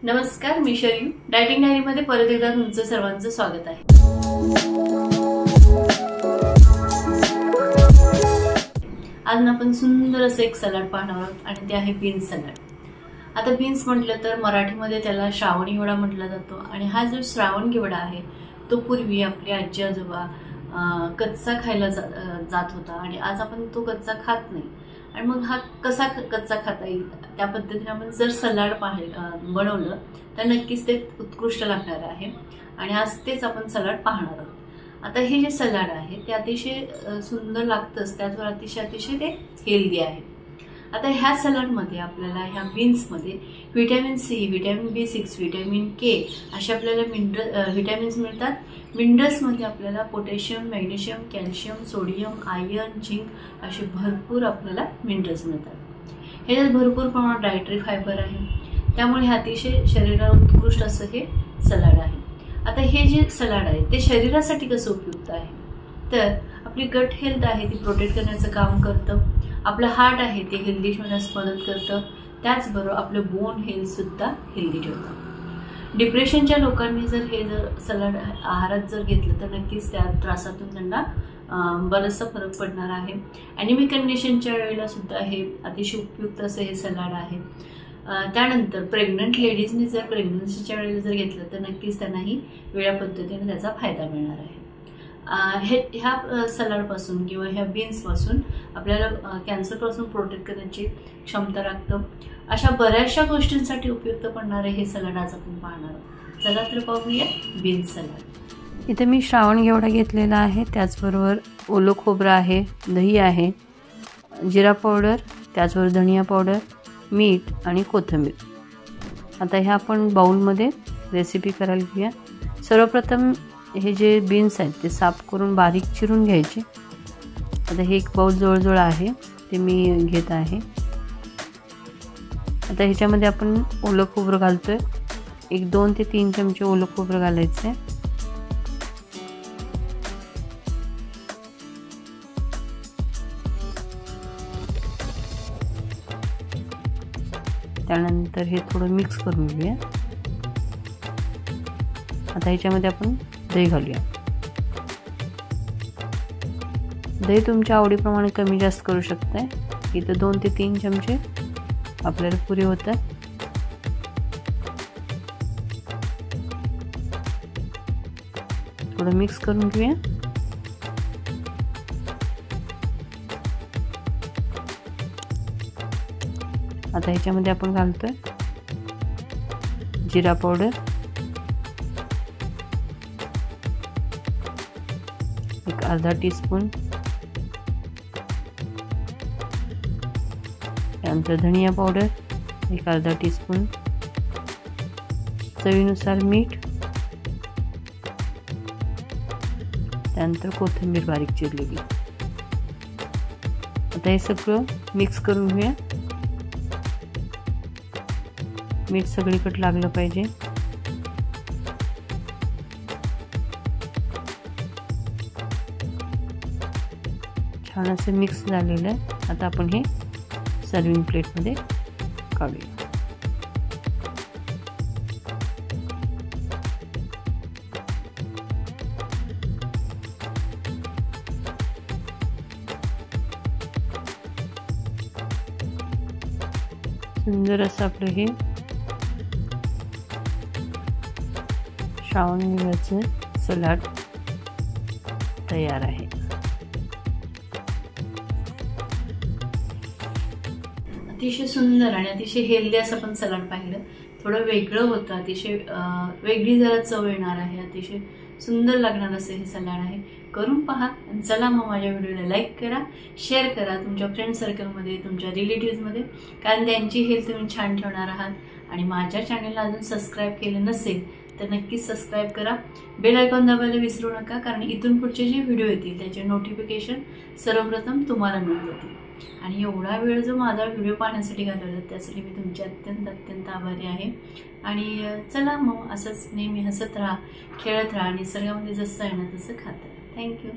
नमस्कार, मी Sharyu dieting diary मध्ये परत एकदा तुमचं सर्वांचं स्वागत आहे। आज आपण सुंदर असं एक सलाड पाहणार आहोत आणि ते आहे बीन्स सलाड। आता बीन्स म्हटलं तर मराठीमध्ये त्याला श्रावणी घेवडा म्हटला जातो आणि हा जो श्रावण घेवडा आहे तो पूर्वी आपले आजी आजोबा कच्चा खायला जात होता आणि आज आपण तो कच्चा खात नाही। आणि मग हा कसा कच्चा खाता येईल त्या पद्धतीने आपण जर सलाड बनवलं तर नक्कीच ते उत्कृष्ट लागणार आहे आणि आज तेच आपण सलाड पाहणार आहोत। आता हे जे सलाड आहे ते अतिशय सुंदर लागतंच, त्याचबरोबर अतिशय ते हेल्दी आहे। आता ह्या सलाडमध्ये आपल्याला ह्या बीन्समध्ये vitamin C, vitamin B6, vitamin K असे आपल्याला व्हिटॅमिन्स मिळतात। मिनरल्समध्ये आपल्याला potassium, magnesium, calcium, sodium, iron, zinc असे भरपूर आपल्याला मिनरल्स मिळतात। ह्याच्यात भरपूर प्रमाणात डायटरी फायबर आहे, त्यामुळे हे अतिशय शरीराला उत्कृष्ट असं हे सलाड आहे। आता हे जे सलाड आहे ते शरीरासाठी कसं उपयुक्त आहे तर आपली गट हेल्थ आहे ती प्रोटेक्ट करण्याचं काम करतं, आपलं हार्ट आहे ते हेल्दी ठेवण्यास मदत करतं, त्याचबरोबर आपलं बोन हेल्थ सुद्धा हेल्दी ठेवतं। डिप्रेशनच्या लोकांनी जर हे सलाड आहारात जर घेतलं तर नक्कीच त्या त्रासातून त्यांना बराचसा फरक पडणार आहे। ॲनिमिक कंडिशनच्या वेळेला सुद्धा हे अतिशय उपयुक्त असं हे सलाड आहे। त्यानंतर प्रेग्नंट लेडीजनी जर प्रेग्नन्सीच्या वेळेला जर घेतलं तर नक्कीच त्यांनाही वेगळ्या पद्धतीने त्याचा फायदा मिळणार आहे। ह्या सलाडपासून किंवा ह्या बीन्सपासून आपल्याला कॅन्सरपासून प्रोटेक्ट करण्याची क्षमता राखतं। अशा बऱ्याचशा गोष्टींसाठी उपयुक्त पडणारे हे सलाड आज आपण पाहणार आहोत। चला तर पाहूया बीन्स सलाड। इथे मी श्रावण घेवडा घेतलेला आहे, त्याचबरोबर ओलं खोबरं आहे, दही आहे, जिरा पावडर, त्याचबरोबर धनिया पावडर, मीठ आणि कोथिंबीर। आता ह्या आपण बाउलमध्ये रेसिपी करायला घेऊया। सर्वप्रथम हे जे बीन्स आहेत ते साफ करून बारीक चिरून घ्यायचे। आता हे एक बाउल जवळजवळ आहे ते मी घेत आहे। आता ह्याच्यामध्ये आपण ओलं खोबरं घालतोय, एक 2 ते 3 चमचे ओलं खोबरं घालायचे। त्यानंतर हे थोडं मिक्स करून घेऊया। आता ह्याच्यामध्ये आपण दही घालूया। दही तुमच्या आवडीप्रमाणे कमी जास्त करू शकताय, इथं 2 ते 3 चमचे आपल्याला पुरे होतात। थोडं मिक्स करून घेऊया। आता ह्याच्यामध्ये आपण घालतोय जिरा पावडर, एक अर्धा टीस्पून, त्यानंतर धनिया पावडर एक अर्धा टीस्पून, चवीनुसार मीठ, त्यानंतर कोथिंबीर बारीक चिरलेली। आता हे सगळं मिक्स करून घेऊया। मीठ सगळीकडे लागलं पाहिजे। छान असं मिक्स झालेलं आहे। आता आपण हे सर्विंग प्लेटमध्ये काढूया। सुंदर असं आपलं हे श्रावण घेवड्याचं सलाड तयार आहे। अतिशय सुंदर आणि अतिशय हेल्दी असं आपण सलाड पाहिलं, थोडं वेगळं होतं, अतिशय वेगळी जरा चव येणार आहे, अतिशय सुंदर लागणार असं हे सलाड आहे। करून पहा आणि चला मग माझ्या व्हिडिओला लाईक करा, शेअर करा तुमच्या फ्रेंड सर्कलमध्ये, तुमच्या रिलेटिव्हजमध्ये, कारण त्यांची हेल्थ तुम्ही छान ठेवणार आहात। आणि माझ्या चॅनलला अजून सबस्क्राईब केलं नसेल तर नक्कीच सबस्क्राईब करा, बेल आयकॉन दाबायला विसरू नका, कारण इथून पुढचे जे व्हिडिओ येतील त्याचे नोटिफिकेशन सर्वप्रथम तुम्हाला मिळून जातील। आणि एवढा वेळ जो माझा व्हिडिओ पाहण्यासाठी घालवला त्यासाठी मी तुमची अत्यंत आभारी आहे। आणि चला मग असंच नेहमी हसत राहा, खेळत राहा, निसर्गामध्ये जसं आहे ना तसं खात राहा। थँक्यू।